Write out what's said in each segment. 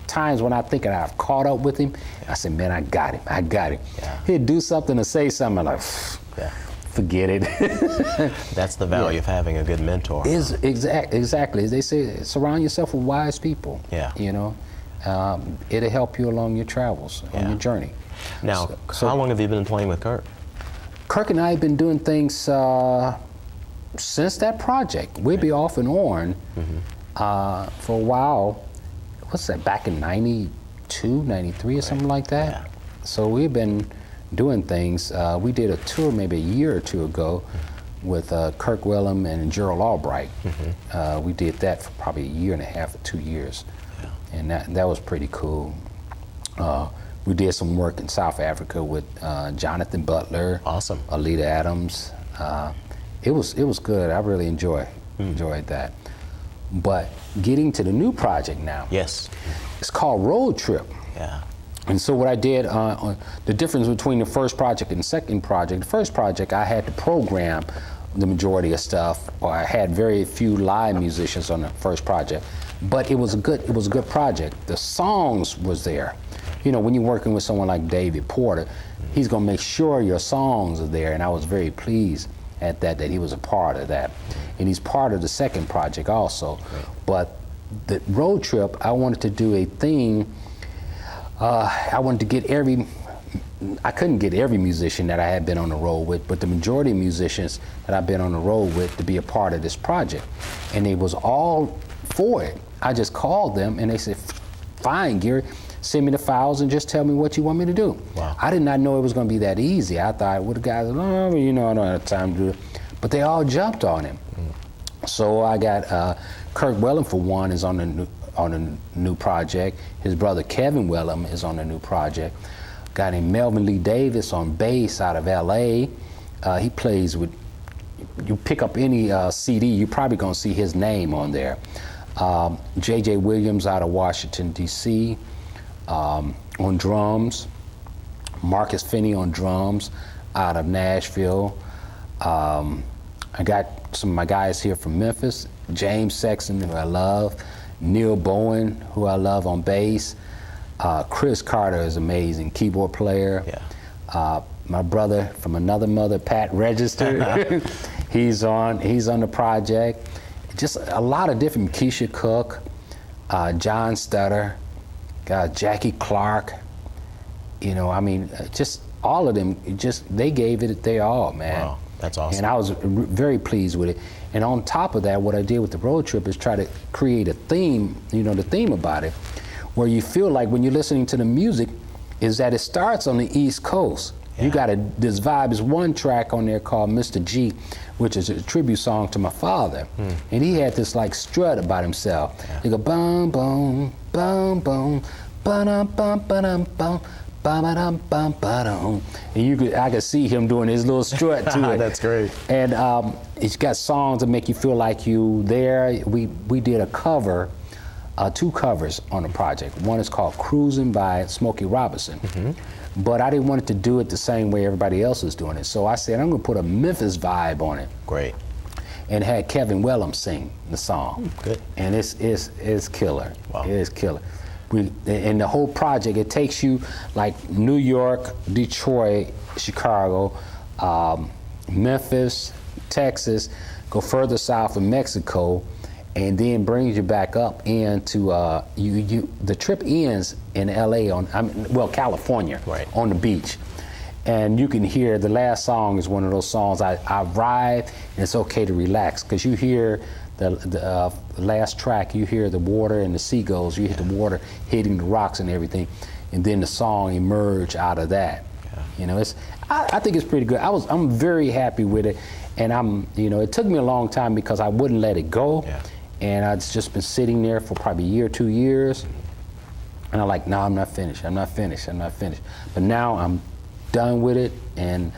times when I think that I've caught up with him, I said, man, I got him. Yeah. He'd do something or say something, I'm like, Yeah. forget it. That's the value of having a good mentor. Exactly. They say, surround yourself with wise people. Yeah. You know, it'll help you along your travels, on your journey. Now, how long have you been playing with Kirk? Kirk and I have been doing things since that project. We'd be off and on for a while. What's that, back in 92, 93 or something like that? Yeah. So we've been doing things. We did a tour maybe a year or two ago with Kirk Whalum and Gerald Albright. We did that for probably a year and a half or 2 years. Yeah. And that was pretty cool. We did some work in South Africa with Jonathan Butler. Awesome. Alita Adams. It was good. I really enjoyed that. But getting to the new project now. Yes. It's called Road Trip. Yeah. And so what I did, the difference between the first project and the second project, the first project I had to program the majority of stuff, or I had very few live musicians on the first project, but it was a good project. The songs was there. You know, when you're working with someone like David Porter, he's gonna make sure your songs are there, and I was very pleased at that he was a part of that. And he's part of the second project also. Right. But the Road Trip, I wanted to do a thing. I wanted to get I couldn't get every musician that I had been on the road with, but the majority of musicians that I've been on the road with to be a part of this project. And they was all for it. I just called them and they said, fine, Gary, send me the files and just tell me what you want me to do. Wow. I did not know it was gonna be that easy. I thought, well, the guys, oh, you know, I don't have time to do it. But they all jumped on him. So I got Kirk Whalum, for one, is on a new project. His brother Kevin Whalum is on a new project. A guy named Melvin Lee Davis on bass out of LA. He plays with, you pick up any CD, you're probably gonna see his name on there. J.J. Williams out of Washington, D.C. On drums. Marcus Finney on drums out of Nashville. I got some of my guys here from Memphis. James Sexton, who I love. Neil Bowen, who I love on bass. Chris Carter is amazing, keyboard player. Yeah. My brother from another mother, Pat Register, he's on the project. Just a lot of different, Keisha Cook, John Stutter, Jackie Clark. You know, I mean, just all of them, they gave it their all, man. Wow, that's awesome. And I was very pleased with it. And on top of that, what I did with the Road Trip is try to create a theme, you know, the theme about it, where you feel like when you're listening to the music, is that it starts on the East Coast. Yeah. You got this vibe. Is one track on there called Mr. G, which is a tribute song to my father. And he had this like strut about himself. Yeah. He go bum bum bum bum ba-dum bum ba-dum bum ba-dum bum ba-dum. And I could see him doing his little strut to it. That's great. And it's got songs that make you feel like you there. We did a cover, 2 covers on the project. One is called Cruising by Smokey Robinson. But I didn't want it to do it the same way everybody else is doing it. So I said, I'm gonna put a Memphis vibe on it. Great. And had Kevin Whalum sing the song. Good. And it's killer. Wow. It is killer. And the whole project, it takes you like New York, Detroit, Chicago, Memphis, Texas, go further south in Mexico, and then brings you back up into the trip ends in LA California, right, on the beach. And you can hear the last song is one of those songs, I arrive and it's okay to relax, because you hear the last track, you hear the water and the seagulls, you hear the water hitting the rocks and everything, and then the song emerge out of that. Yeah. You know, I think it's pretty good. I'm very happy with it, and it took me a long time because I wouldn't let it go. Yeah. And I'd just been sitting there for probably a year, 2 years, and I'm like, no, I'm not finished. But now I'm done with it, and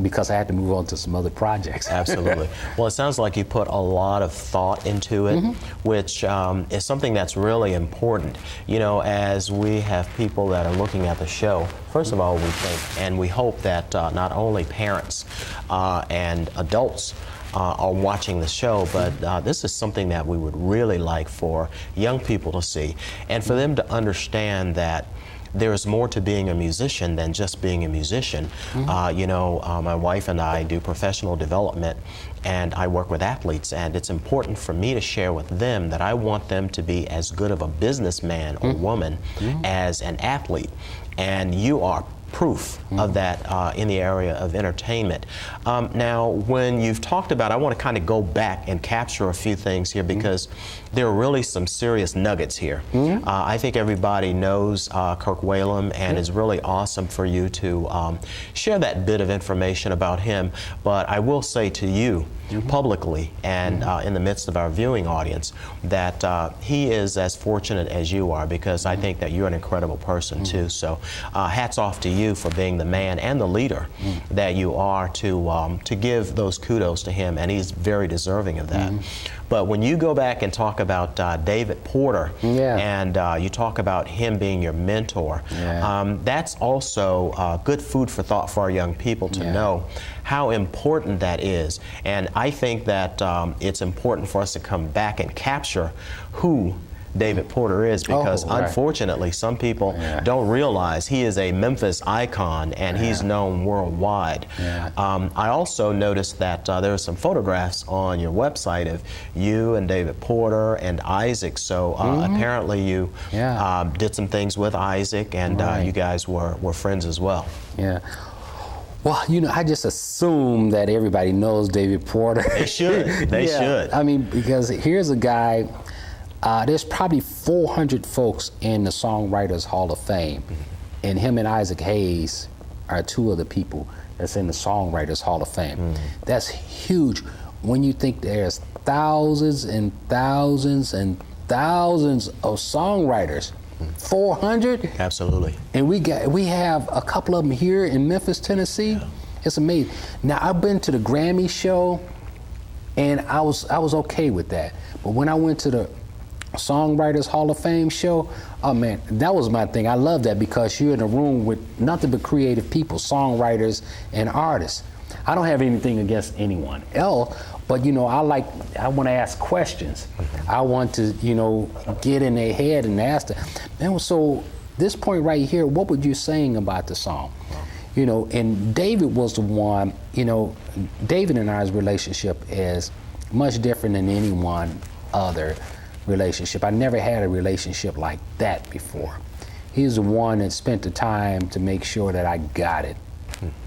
because I had to move on to some other projects. Absolutely. Well, it sounds like you put a lot of thought into it, which is something that's really important. You know, as we have people that are looking at the show, first of all, we think and we hope that not only parents and adults are watching the show, but this is something that we would really like for young people to see, and for them to understand that there's more to being a musician than just being a musician. You know, my wife and I do professional development, and I work with athletes, and it's important for me to share with them that I want them to be as good of a businessman or woman as an athlete, and you are proof of that in the area of entertainment. Now, when you've talked about, I want to kind of go back and capture a few things here, because there are really some serious nuggets here. I think everybody knows Kirk Whalum, and it's really awesome for you to share that bit of information about him. But I will say to you publicly and in the midst of our viewing audience that he is as fortunate as you are, because I think that you're an incredible person too. So hats off to you for being the man and the leader that you are, to give those kudos to him, and he's very deserving of that. But when you go back and talk about David Porter, and you talk about him being your mentor, that's also good food for thought for our young people to know how important that is. And I think that it's important for us to come back and capture who David Porter is, because unfortunately some people don't realize he is a Memphis icon, and he's known worldwide. I also noticed that there are some photographs on your website of you and David Porter and Isaac. So apparently you did some things with Isaac, and you guys were friends as well. Well, you know, I just assume that everybody knows David Porter. They should. They should. I mean, because here's a guy. There's probably 400 folks in the Songwriters Hall of Fame, and him and Isaac Hayes are two of the people that's in the Songwriters Hall of Fame. That's huge when you think there's thousands and thousands and thousands of songwriters. 400? Absolutely. And we have a couple of them here in Memphis, Tennessee. It's amazing. Now, I've been to the Grammy show, and I was okay with that. But when I went to the Songwriters Hall of Fame show, oh man, that was my thing. I love that, because you're in a room with nothing but creative people, songwriters and artists. I don't have anything against anyone else, but you know, I want to ask questions. I want to, you know, get in their head and ask them. And so this point right here, what would you saying about the song? You know, and David was the one, you know, David and I's relationship is much different than anyone other relationship. I never had a relationship like that before. He's the one that spent the time to make sure that I got it,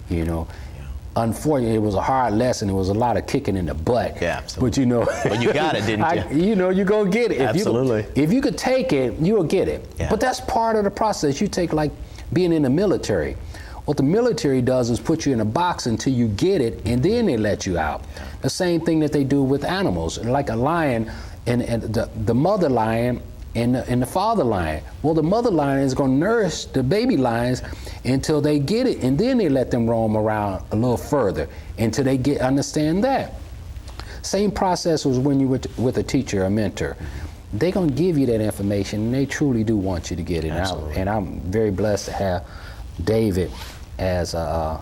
you know. Unfortunately, it was a hard lesson. It was a lot of kicking in the butt. Yeah, absolutely. But you know, but you got it, didn't you? You know, you're gonna get it. Absolutely. If you could take it, you'll get it. But that's part of the process. You take, like being in the military. What the military does is put you in a box until you get it, and then they let you out. The same thing that they do with animals, like a lion, and the mother lion and the father lion. Well, the mother lion is going to nurse the baby lions until they get it, and then they let them roam around a little further until they understand that. Same process was when you were with a teacher, a mentor. They're going to give you that information, and they truly do want you to get it out. And I'm very blessed to have David as a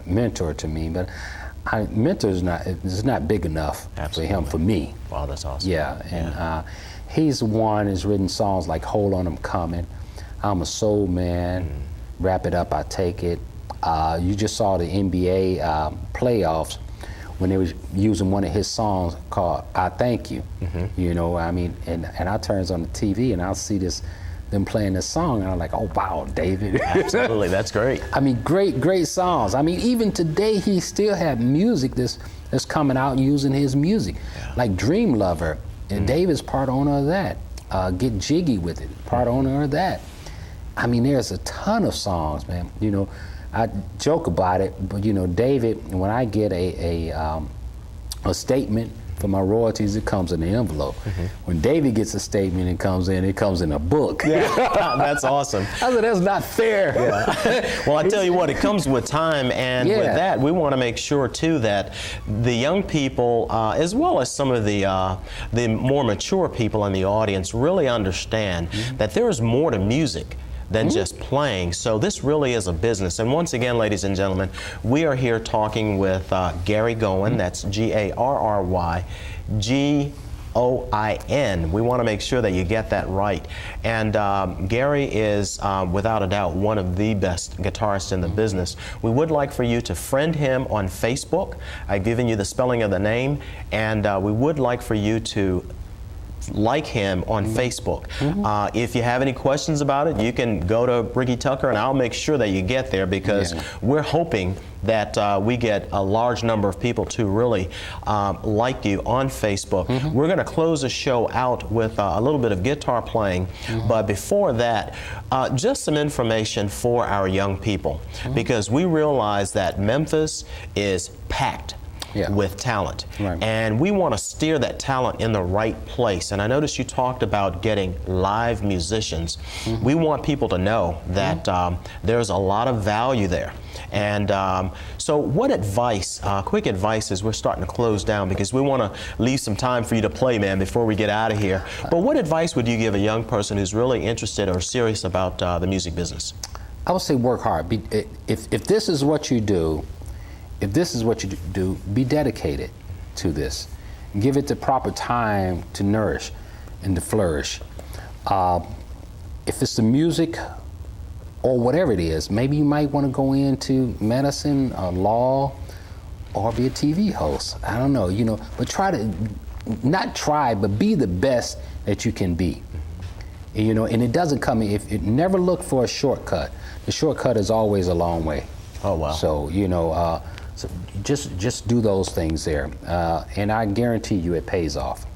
mentor to me. But mentor is not big enough for him, for me. Wow, that's awesome. And he's the one who's written songs like "Hold On, I'm Coming," "I'm a Soul Man," "Wrap It Up, I Take It." You just saw the NBA playoffs when they was using one of his songs called "I Thank You." You know, I mean, and I turns on the TV and I'll see them playing this song, and I'm like, oh wow, David. Absolutely, that's great. I mean, great songs. I mean, even today he still have music that's coming out using his music, like "Dream Lover," and David's part owner of that. "Get Jiggy With It," part owner of that. I mean, there's a ton of songs, man. You know, I joke about it, but you know, David, when I get a statement for my royalties, it comes in the envelope. When David gets a statement, it comes in a book. That's awesome. I said, that's not fair. Well, I tell you what, it comes with time, and with that, we want to make sure too that the young people, as well as some of the more mature people in the audience, really understand that there is more to music than just playing. So this really is a business. And once again, ladies and gentlemen, we are here talking with Garry Goin. That's Garry Goin. We want to make sure that you get that right. And Garry is, without a doubt, one of the best guitarists in the business. We would like for you to friend him on Facebook. I've given you the spelling of the name, and we would like for you to like him on Facebook. If you have any questions about it, you can go to Ricky Tucker, and I'll make sure that you get there, because we're hoping that we get a large number of people to really like you on Facebook. We're going to close the show out with a little bit of guitar playing, but before that, just some information for our young people, because we realize that Memphis is packed with talent. And we want to steer that talent in the right place. And I noticed you talked about getting live musicians. We want people to know that there's a lot of value there. And so what advice, quick advice, as we're starting to close down, because we want to leave some time for you to play, man, before we get out of here. But what advice would you give a young person who's really interested or serious about the music business? I would say work hard. If this is what you do, be dedicated to this. Give it the proper time to nourish and to flourish. If it's the music or whatever it is, maybe you might want to go into medicine, law, or be a TV host. I don't know, but but be the best that you can be. And it doesn't come, never look for a shortcut. The shortcut is always a long way. Oh, wow. So, so just do those things there, and I guarantee you it pays off.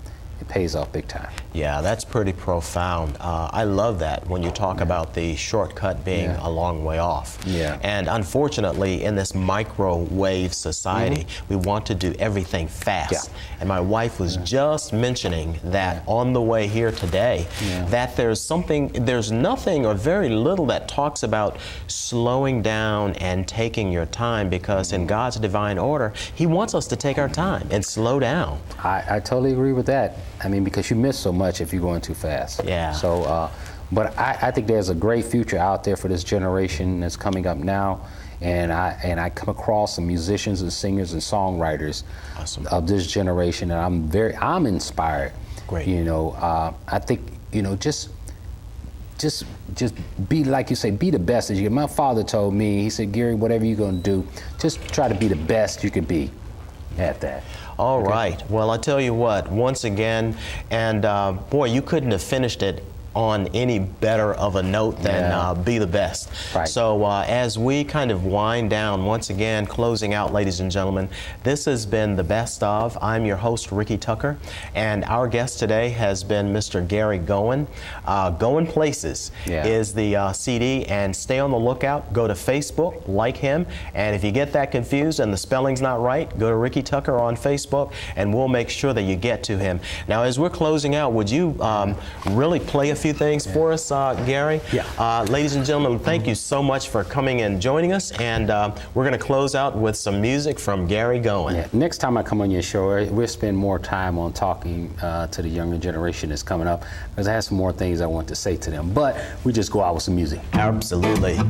It pays off big time. Yeah, that's pretty profound. I love that when you talk about the shortcut being a long way off. And unfortunately, in this microwave society, we want to do everything fast. And my wife was just mentioning that on the way here today, that there's nothing or very little that talks about slowing down and taking your time, because in God's divine order, He wants us to take our time and slow down. I totally agree with that. I mean, because you miss so much if you're going too fast. So, but I think there's a great future out there for this generation that's coming up now, and I come across some musicians and singers and songwriters of this generation, and I'm inspired. Great. I think just be, like you say, be the best that you can. My father told me, he said, Garry, whatever you're going to do, just try to be the best you can be at that. All right. Well, I tell you what, once again, and boy, you couldn't have finished it on any better of a note than be the best. So as we kind of wind down, once again, closing out, ladies and gentlemen, this has been The Best Of. I'm your host, Ricky Tucker, and our guest today has been Mr. Garry Goin. Goin Places is the CD, and stay on the lookout. Go to Facebook, like him, and if you get that confused and the spelling's not right, go to Ricky Tucker on Facebook, and we'll make sure that you get to him. Now, as we're closing out, would you really play a few things for us, Garry? Ladies and gentlemen, thank you so much for coming and joining us, and we're going to close out with some music from Garry Goin. Next time I come on your show, we'll spend more time on talking to the younger generation that's coming up, because I have some more things I want to say to them, but we just go out with some music. Absolutely.